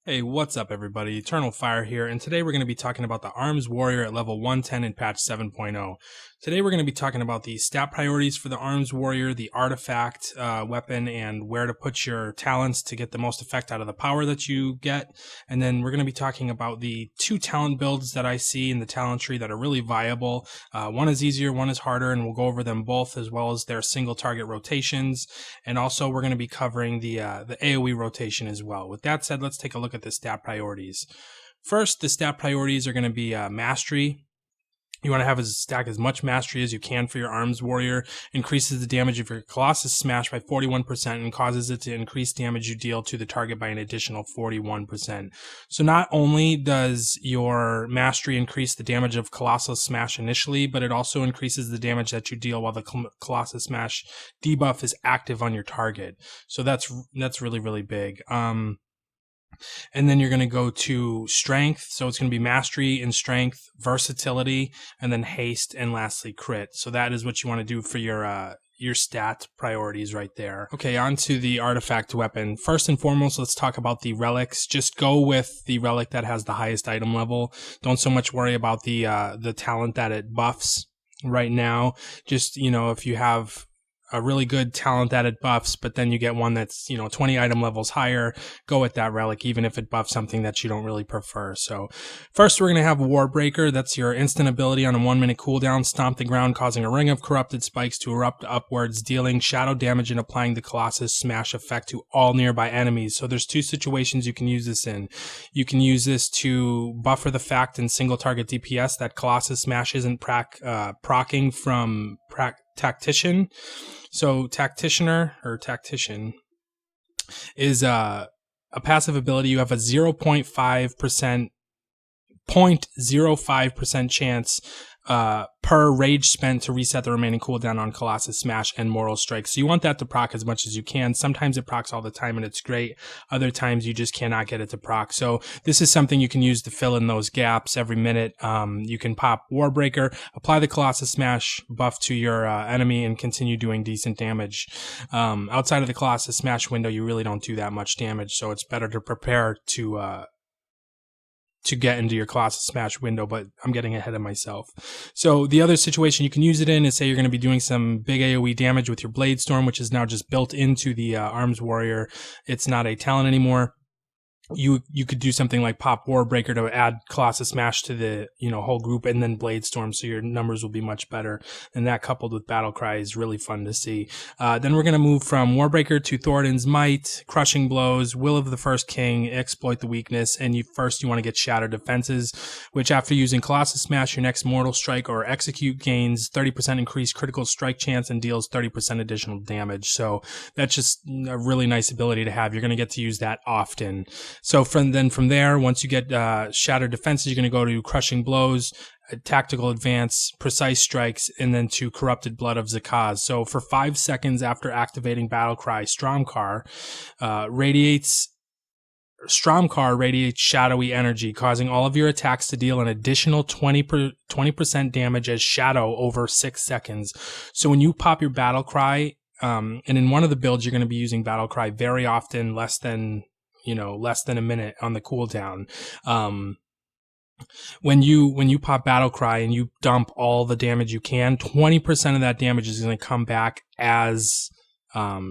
Hey, what's up everybody? Eternal Fire here, and today we're going to be talking about the Arms Warrior at level 110 in patch 7.0. Today we're going to be talking about the stat priorities for the Arms Warrior, the artifact weapon, and where to put your talents to get the most effect out of the power that you get. And then we're going to be talking about the two talent builds that I see in the talent tree that are really viable. One is easier, one is harder, and we'll go over them both as well as their single target rotations. And also we're going to be covering the AoE rotation as well. With that said, let's take a look at the stat priorities. First, the stat priorities are going to be mastery. You want to have stack as much mastery as you can for your Arms Warrior. Increases the damage of your Colossus Smash by 41% and causes it to increase damage you deal to the target by an additional 41%. So not only does your mastery increase the damage of Colossus Smash initially, but it also increases the damage that you deal while the Colossus Smash debuff is active on your target. So that's really, really big. And then you're going to go to strength. So it's going to be mastery and strength, versatility, and then haste, and lastly crit. So that is what you want to do for your stat priorities right there. Okay, on to the artifact weapon. First and foremost, let's talk about the relics. Just go with the relic that has the highest item level. Don't so much worry about the talent that it buffs right now. Just, if you have a really good talent that it buffs, but then you get one that's, 20 item levels higher, go with that relic, even if it buffs something that you don't really prefer. So first we're going to have Warbreaker. That's your instant ability on a 1-minute cooldown. Stomp the ground, causing a ring of corrupted spikes to erupt upwards, dealing shadow damage and applying the Colossus Smash effect to all nearby enemies. So there's two situations you can use this in. You can use this to buffer the fact in single target DPS that Colossus Smash isn't proccing from Tactician. So Tactician is a passive ability. You have a 0.05% chance per rage spent to reset the remaining cooldown on Colossus Smash and Mortal Strike. So you want that to proc as much as you can. Sometimes it procs all the time and it's great. Other times you just cannot get it to proc. So this is something you can use to fill in those gaps every minute. You can pop Warbreaker, apply the Colossus Smash buff to your enemy, and continue doing decent damage. Outside of the Colossus Smash window, you really don't do that much damage. So it's better to prepare to get into your Colossus Smash window, but I'm getting ahead of myself. So the other situation you can use it in is, say you're going to be doing some big AoE damage with your Blade Storm, which is now just built into the Arms Warrior. It's not a talent anymore. You could do something like pop Warbreaker to add Colossus Smash to the whole group, and then Blade Storm, so your numbers will be much better. And that coupled with Battlecry is really fun to see. Then we're going to move from Warbreaker to Thoradin's Might, Crushing Blows, Will of the First King, Exploit the Weakness, and you want to get Shatter Defenses, which after using Colossus Smash, your next Mortal Strike or Execute gains 30% increased critical strike chance and deals 30% additional damage. So that's just a really nice ability to have. You're going to get to use that often. So from there, once you get Shattered Defenses, you're going to go to Crushing Blows, Tactical Advance, Precise Strikes, and then to Corrupted Blood of Zakaz. So for 5 seconds after activating Battlecry, Stromcar radiates shadowy energy, causing all of your attacks to deal an additional 20% damage as shadow over 6 seconds. So when you pop your Battlecry, and in one of the builds, you're going to be using Battlecry very often, less than a minute on the cooldown. When you pop Battlecry and you dump all the damage you can, 20% of that damage is going to come back as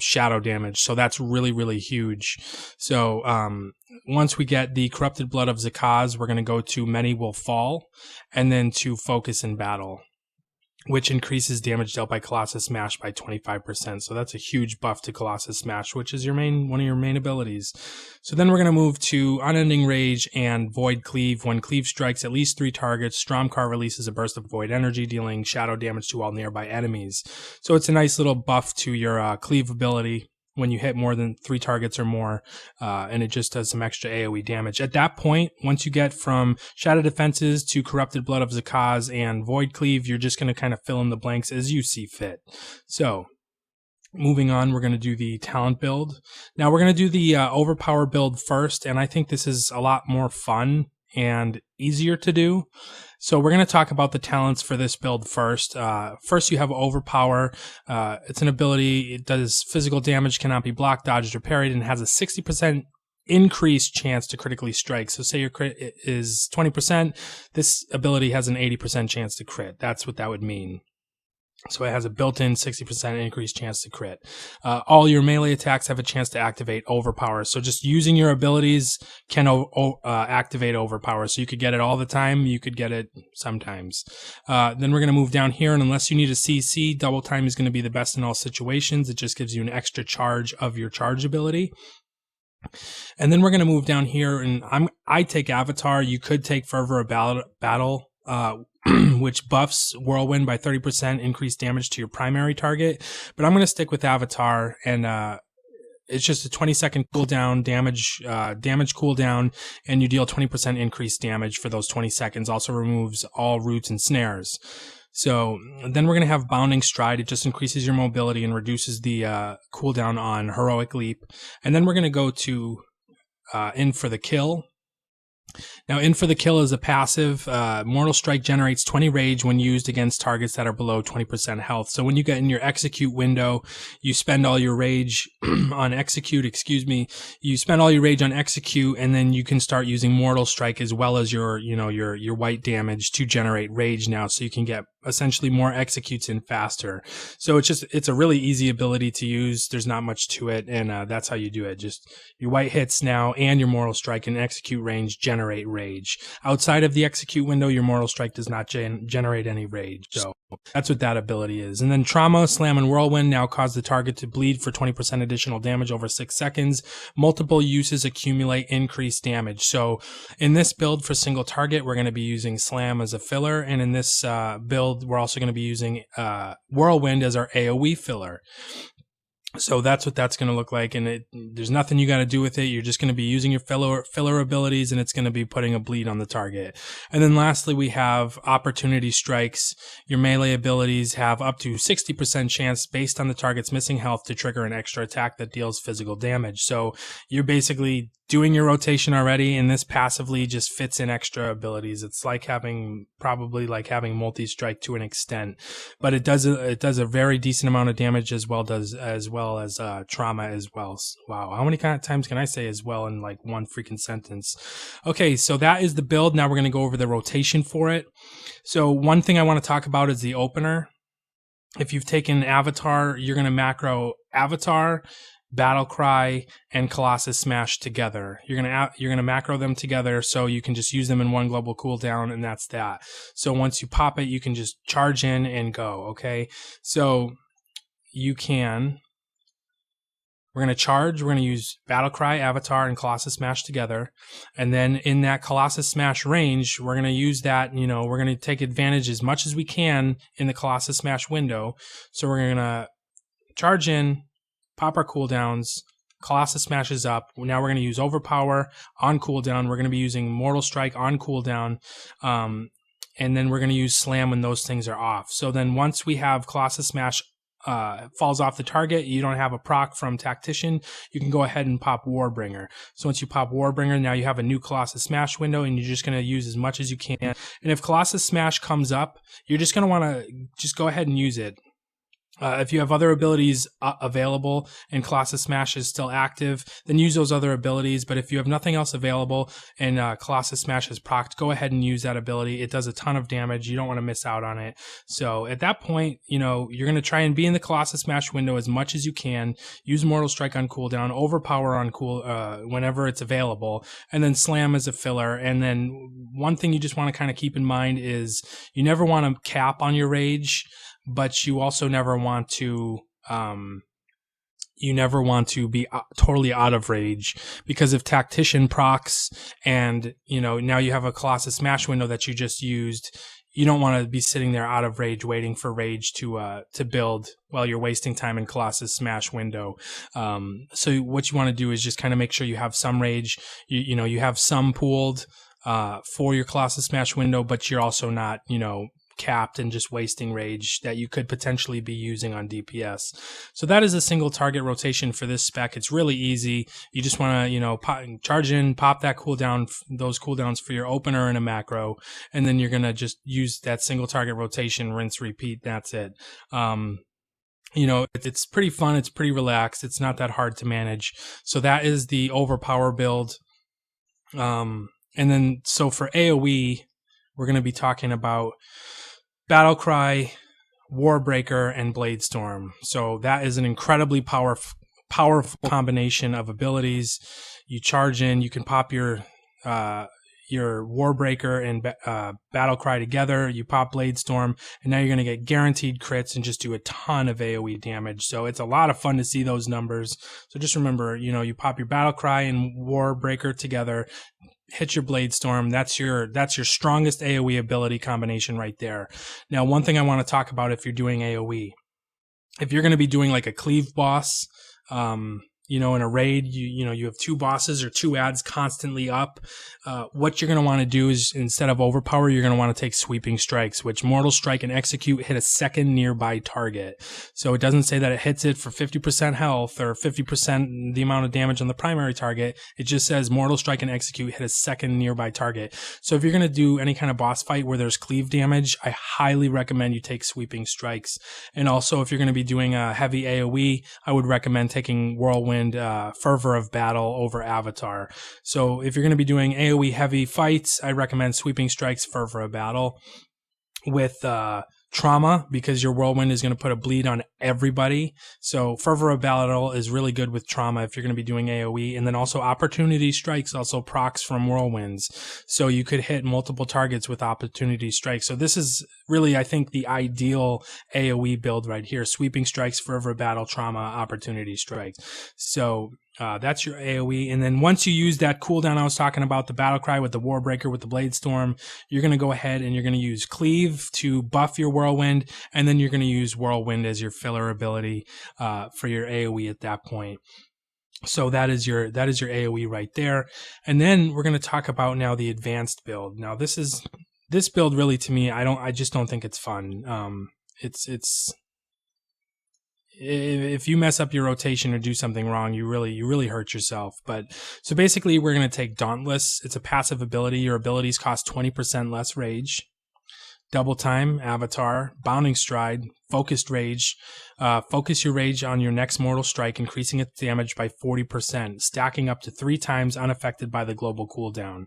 shadow damage. So that's really, really huge. So once we get the Corrupted Blood of Zakaz, we're going to go to Many Will Fall, and then to Focus in Battle, which increases damage dealt by Colossus Smash by 25%. So that's a huge buff to Colossus Smash, which is one of your main abilities. So then we're going to move to Unending Rage and Void Cleave. When Cleave strikes at least 3 targets, Stromcar releases a burst of void energy, dealing shadow damage to all nearby enemies. So it's a nice little buff to your Cleave ability when you hit more than 3 targets or more, and it just does some extra AoE damage. At that point, once you get from Shadow Defenses to Corrupted Blood of Zakaz and Void Cleave, you're just going to kind of fill in the blanks as you see fit. So moving on, we're going to do the talent build. Now we're going to do the Overpower build first, and I think this is a lot more fun and easier to do. So we're going to talk about the talents for this build first. First, you have Overpower. It's an ability. It does physical damage, cannot be blocked, dodged, or parried, and has a 60% increased chance to critically strike. So say your crit is 20%, this ability has an 80% chance to crit. That's what that would mean. So it has a built-in 60% increased chance to crit. All your melee attacks have a chance to activate Overpower. So just using your abilities can activate Overpower. So you could get it all the time. You could get it sometimes. Then we're going to move down here, and unless you need a CC, Double Time is going to be the best in all situations. It just gives you an extra charge of your charge ability. And then we're going to move down here, and I take Avatar. You could take Fervor of Battle, which buffs Whirlwind by 30% increased damage to your primary target. But I'm going to stick with Avatar, and it's just a 20-second cooldown damage cooldown, and you deal 20% increased damage for those 20 seconds. Also removes all roots and snares. So then we're going to have Bounding Stride. It just increases your mobility and reduces the cooldown on Heroic Leap. And then we're going to go to In for the Kill. Now, In for the Kill is a passive. Mortal Strike generates 20 rage when used against targets that are below 20% health. So when you get in your execute window, you spend all your rage on execute, you spend all your rage on execute, and then you can start using Mortal Strike as well as your white damage to generate rage now, so you can get essentially more executes in faster. So it's a really easy ability to use. There's not much to it, and that's how you do it. Just your white hits now and your Mortal Strike and execute range generate rage. Outside of the execute window, your Mortal Strike does not generate any rage. So that's what that ability is. And then Trauma, Slam, and Whirlwind now cause the target to bleed for 20% additional damage over 6 seconds. Multiple uses accumulate increased damage. So in this build for single target, we're going to be using Slam as a filler, and in this build, we're also going to be using Whirlwind as our AoE filler. So that's what that's going to look like, and there's nothing you got to do with it. You're just going to be using your filler abilities, and it's going to be putting a bleed on the target. And then lastly, we have Opportunity Strikes. Your melee abilities have up to 60% chance based on the target's missing health to trigger an extra attack that deals physical damage. So you're basically doing your rotation already, and this passively just fits in extra abilities. It's probably like having multi-strike to an extent, but it does a very decent amount of damage as well as trauma as well. Wow, how many times can I say as well in like one freaking sentence? Okay, so that is the build. Now we're going to go over the rotation for it. So one thing I want to talk about is the opener. If you've taken Avatar, you're going to macro Avatar, Battlecry, and Colossus Smash together. You're gonna macro them together, so you can just use them in one global cooldown, and that's that. So once you pop it, you can just charge in and go. Okay, so we're gonna charge. We're gonna use Battlecry, Avatar, and Colossus Smash together, and then in that Colossus Smash range, we're gonna use that. We're gonna take advantage as much as we can in the Colossus Smash window. So we're gonna charge in, pop our cooldowns, Colossus smashes up. Now we're going to use Overpower on cooldown. We're going to be using Mortal Strike on cooldown. And then we're going to use Slam when those things are off. So then once we have Colossus Smash falls off the target, you don't have a proc from Tactician, you can go ahead and pop Warbringer. So once you pop Warbringer, now you have a new Colossus Smash window, and you're just going to use as much as you can. And if Colossus Smash comes up, you're just going to want to just go ahead and use it. If you have other abilities available and Colossus Smash is still active, then use those other abilities. But if you have nothing else available and Colossus Smash is procced, go ahead and use that ability. It does a ton of damage. You don't want to miss out on it. So at that point, you're going to try and be in the Colossus Smash window as much as you can. Use Mortal Strike on cooldown, Overpower on whenever it's available, and then Slam as a filler. And then one thing you just want to kind of keep in mind is you never want to cap on your rage, but you also never want to be totally out of rage, because if Tactician procs and now you have a Colossus Smash window that you just used, you don't want to be sitting there out of rage waiting for rage to build while you're wasting time in Colossus Smash window. So what you want to do is just kind of make sure you have some rage, you have some pooled for your Colossus Smash window, but you're also not capped and just wasting rage that you could potentially be using on DPS. So that is a single target rotation for this spec. It's really easy. You just want to, charge in, pop that cooldown, those cooldowns for your opener and a macro, and then you're going to just use that single target rotation, rinse, repeat. That's it. You know, it's pretty fun. It's pretty relaxed. It's not that hard to manage. So that is the Overpower build. And then, so for AoE, we're going to be talking about Battlecry, Warbreaker, and Bladestorm. So that is an incredibly powerful combination of abilities. You charge in, you can pop your Warbreaker and Battlecry together, you pop Bladestorm, and now you're going to get guaranteed crits and just do a ton of AoE damage. So it's a lot of fun to see those numbers. So just remember, you know, you pop your Battlecry and Warbreaker together, hit your Bladestorm. That's your strongest AoE ability combination right there. Now, one thing I want to talk about if you're doing AoE, if you're going to be doing like a cleave boss, you know, in a raid, you have two bosses or two ads constantly up. What you're going to want to do is, instead of Overpower, you're going to want to take Sweeping Strikes, which Mortal Strike and Execute hit a second nearby target. So it doesn't say that it hits it for 50% health or 50% the amount of damage on the primary target. It just says Mortal Strike and Execute hit a second nearby target. So if you're going to do any kind of boss fight where there's cleave damage, I highly recommend you take Sweeping Strikes. And also, if you're going to be doing a heavy AoE, I would recommend taking Whirlwind, Fervor of Battle over Avatar. So if you're going to be doing AoE heavy fights, I recommend Sweeping Strikes, Fervor of Battle with Trauma, because your Whirlwind is going to put a bleed on everybody. So Fervor of Battle is really good with Trauma if you're going to be doing AoE. And then also Opportunity Strikes also procs from Whirlwinds. So you could hit multiple targets with Opportunity Strikes. So this is really, I think, the ideal AoE build right here. Sweeping Strikes, Fervor of Battle, Trauma, Opportunity Strikes. So that's your AoE. And then once you use that cooldown I was talking about, the Battlecry with the Warbreaker with the Bladestorm, you're going to go ahead and you're going to use Cleave to buff your Whirlwind, and then you're going to use Whirlwind as your filler ability for your AoE at that point. So that is your AoE right there. And then we're going to talk about now the advanced build. Now this build really, to me, I just don't think it's fun. If you mess up your rotation or do something wrong, you really hurt yourself. But so basically, we're going to take Dauntless. It's a passive ability. Your abilities cost 20% less rage. Double Time, Avatar, Bounding Stride, Focused Rage. Focus your rage on your next mortal strike, increasing its damage by 40%, stacking up to 3 times unaffected by the global cooldown.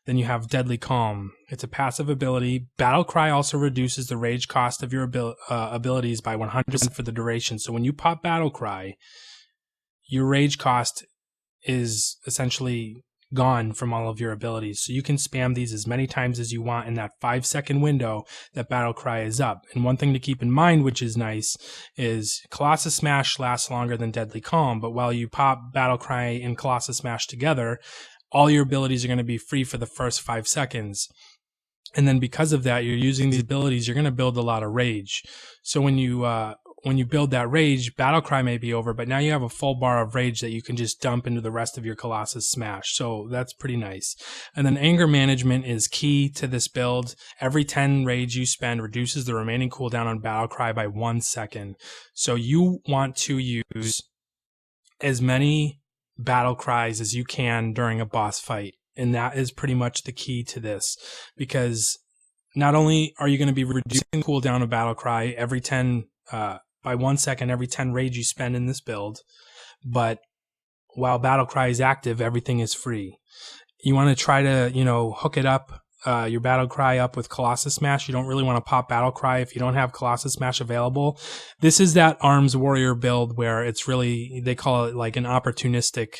Then you have Deadly Calm. It's a passive ability. Battlecry also reduces the rage cost of your abilities by 100% for the duration. So when you pop Battlecry, your rage cost is essentially gone from all of your abilities. So you can spam these as many times as you want in that 5-second window that Battlecry is up. And one thing to keep in mind, which is nice, is Colossus Smash lasts longer than Deadly Calm. But while you pop Battlecry and Colossus Smash together, all your abilities are going to be free for the first 5 seconds. And then because of that, you're using these abilities, you're going to build a lot of rage. So when you build that rage, Battlecry may be over, but now you have a full bar of rage that you can just dump into the rest of your Colossus Smash. So that's pretty nice. And then Anger Management is key to this build. Every 10 rage you spend reduces the remaining cooldown on Battlecry by 1 second. So you want to use as many battle cries as you can during a boss fight. And that is pretty much the key to this, because not only are you going to be reducing cooldown of Battlecry every 10 by 1 second every 10 rage you spend in this build, but while Battlecry is active, everything is free. You want to try to, hook it up, your Battlecry up with Colossus Smash. You don't really want to pop Battlecry if you don't have Colossus Smash available. This is that Arms Warrior build where it's really, they call it like an opportunistic,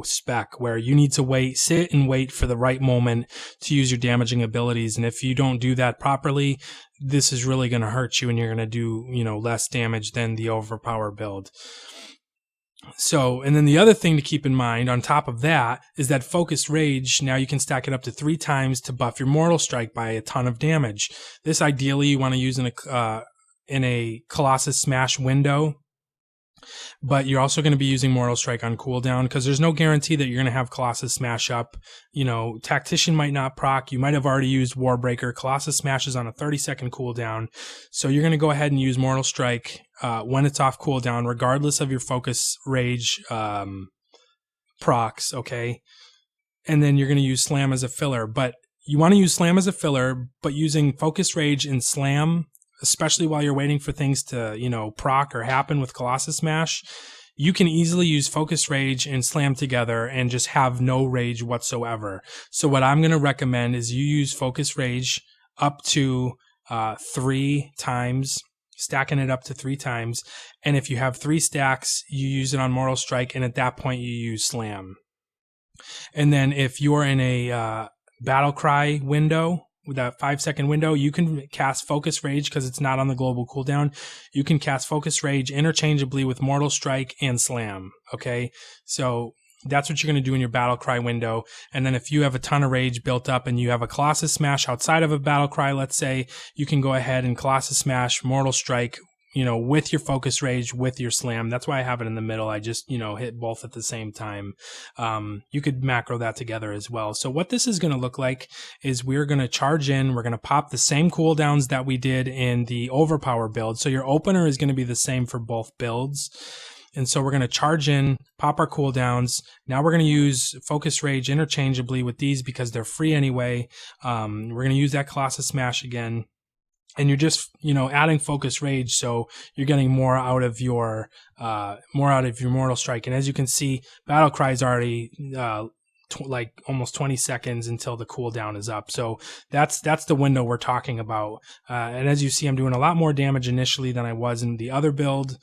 spec, where you need to sit and wait for the right moment to use your damaging abilities. And if you don't do that properly, this is really going to hurt you and you're going to do, less damage than the Overpower build. So, and then the other thing to keep in mind on top of that is that Focused Rage, now you can stack it up to 3 times to buff your Mortal Strike by a ton of damage. This ideally you want to use in a Colossus Smash window, but you're also going to be using Mortal Strike on cooldown because there's no guarantee that you're going to have Colossus Smash up. Tactician might not proc. You might have already used Warbreaker. Colossus Smash is on a 30-second cooldown. So you're going to go ahead and use Mortal Strike when it's off cooldown, regardless of your Focus Rage procs, okay? And then you're going to use Slam as a filler. But you want to use Slam as a filler, but using Focus Rage and Slam especially while you're waiting for things to, you know, proc or happen with Colossus Smash, you can easily use Focus Rage and Slam together and just have no rage whatsoever. So what I'm going to recommend is you use Focus Rage up to 3 times, stacking it up to 3 times. And if you have 3 stacks, you use it on Mortal Strike, and at that point you use Slam. And then if you're in a Battlecry window, with that 5-second window, you can cast Focus Rage because it's not on the global cooldown. You can cast Focus Rage interchangeably with Mortal Strike and Slam. Okay, so that's what you're going to do in your Battlecry window. And then if you have a ton of rage built up and you have a Colossus Smash outside of a Battlecry, let's say, you can go ahead and Colossus Smash, Mortal Strike, you know, with your Focus Rage, with your Slam. That's why I have it in the middle. I just, you know, hit both at the same time. You could macro that together as well. So what this is going to look like is we're going to charge in. We're going to pop the same cooldowns that we did in the Overpower build. So your opener is going to be the same for both builds. And so we're going to charge in, pop our cooldowns. Now we're going to use Focus Rage interchangeably with these because they're free anyway. We're going to use that Colossus Smash again. And you're just, you know, adding Focus Rage, so you're getting more out of your Mortal Strike. And as you can see, Battlecry is already like almost 20 seconds until the cooldown is up. So that's the window we're talking about. And as you see, I'm doing a lot more damage initially than I was in the other build.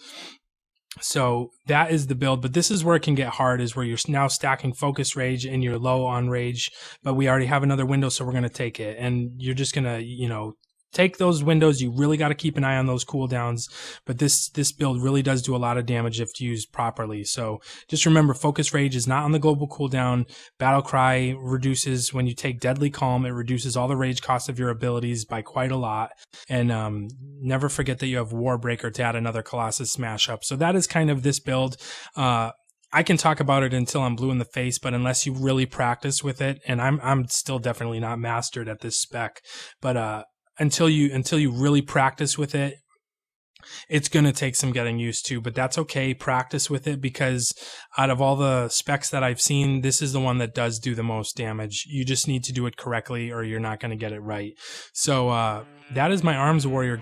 So that is the build, but this is where it can get hard, is where you're now stacking Focus Rage and you're low on rage, but we already have another window, so we're going to take it. And you're just going to, you know, take those windows. You really got to keep an eye on those cooldowns, but this build really does do a lot of damage if used properly. So just remember, Focus Rage is not on the global cooldown. Battlecry reduces, when you take Deadly Calm, it reduces all the rage cost of your abilities by quite a lot. And never forget that you have Warbreaker to add another Colossus Smash up. So that is kind of this build. I can talk about it until I'm blue in the face, but unless you really practice with it, and I'm still definitely not mastered at this spec, but until you really practice with it, it's going to take some getting used to, but that's okay. Practice with it, because out of all the specs that I've seen, this is the one that does do the most damage. You just need to do it correctly or you're not going to get it right. So that is my Arms Warrior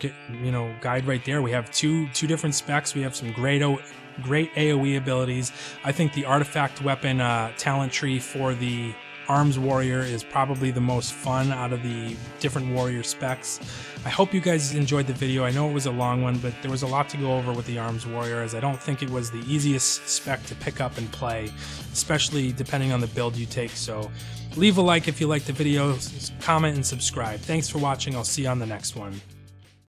guide right there. We have two different specs. We have some great AoE abilities. I think the artifact weapon talent tree for the Arms Warrior is probably the most fun out of the different warrior specs. I hope you guys enjoyed the video. I know it was a long one, but there was a lot to go over with the Arms Warrior, as I don't think it was the easiest spec to pick up and play, especially depending on the build you take. So leave a like if you liked the video, comment and subscribe. Thanks for watching. I'll see you on the next one.